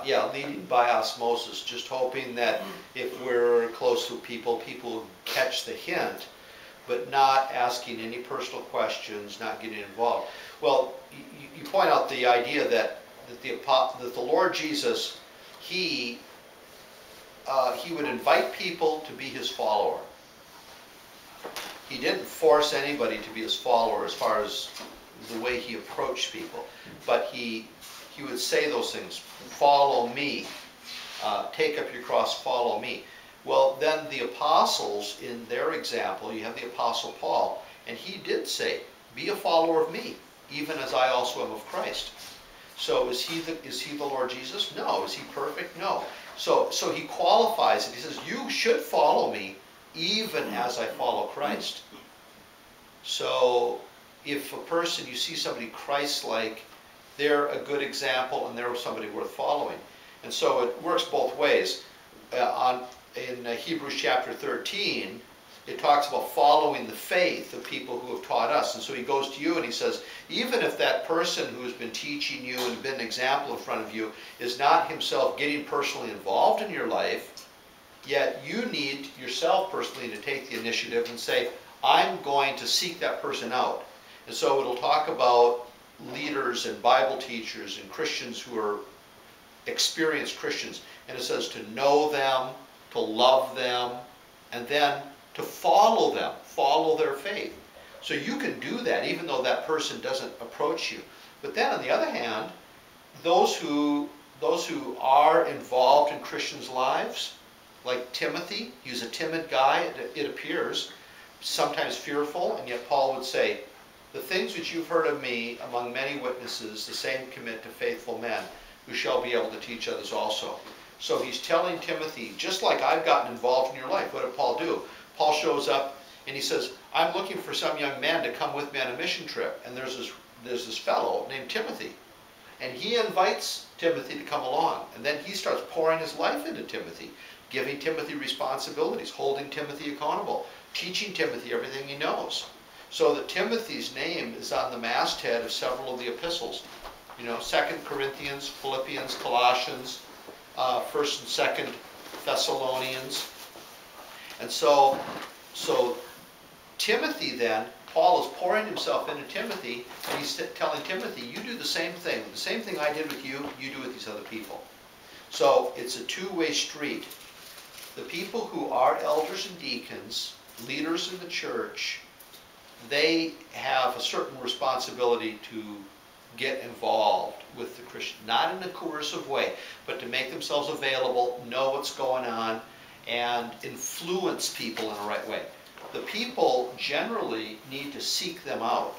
Yeah, leading by osmosis, just hoping that if we're close to people, people catch the hint, but not asking any personal questions, not getting involved. Well, you point out the idea that the Lord Jesus, he would invite people to be his follower. He didn't force anybody to be his follower as far as the way he approached people, but he would say those things: follow me, take up your cross, follow me. Well, then the apostles, in their example, you have the Apostle Paul, and he did say, be a follower of me, even as I also am of Christ. So is he the Lord Jesus? No. Is he perfect? No. So he qualifies it. He says, you should follow me even as I follow Christ. So if a person, you see somebody Christ-like, they're a good example and they're somebody worth following. And so it works both ways. In Hebrews chapter 13, it talks about following the faith of people who have taught us. And so he goes to you and he says, even if that person who has been teaching you and been an example in front of you is not himself getting personally involved in your life, yet you need yourself personally to take the initiative and say, I'm going to seek that person out. And so it'll talk about leaders and Bible teachers and Christians who are experienced Christians. And it says to know them, to love them, and then to follow them, follow their faith. So you can do that even though that person doesn't approach you. But then on the other hand, those who are involved in Christians' lives, like Timothy, he's a timid guy, it appears, sometimes fearful, and yet Paul would say, the things which you've heard of me among many witnesses, the same commit to faithful men, who shall be able to teach others also. So he's telling Timothy, just like I've gotten involved in your life, what did Paul do? Paul shows up and he says, I'm looking for some young man to come with me on a mission trip. And there's this fellow named Timothy. And he invites Timothy to come along. And then he starts pouring his life into Timothy, giving Timothy responsibilities, holding Timothy accountable, teaching Timothy everything he knows. So that Timothy's name is on the masthead of several of the epistles. You know, 2 Corinthians, Philippians, Colossians, 1st and 2nd Thessalonians. And so Timothy then, Paul is pouring himself into Timothy, and he's telling Timothy, you do the same thing. The same thing I did with you, you do with these other people. So it's a two-way street. The people who are elders and deacons, leaders in the church, they have a certain responsibility to get involved with the Christian, not in a coercive way, but to make themselves available, know what's going on, and influence people in the right way. The people generally need to seek them out.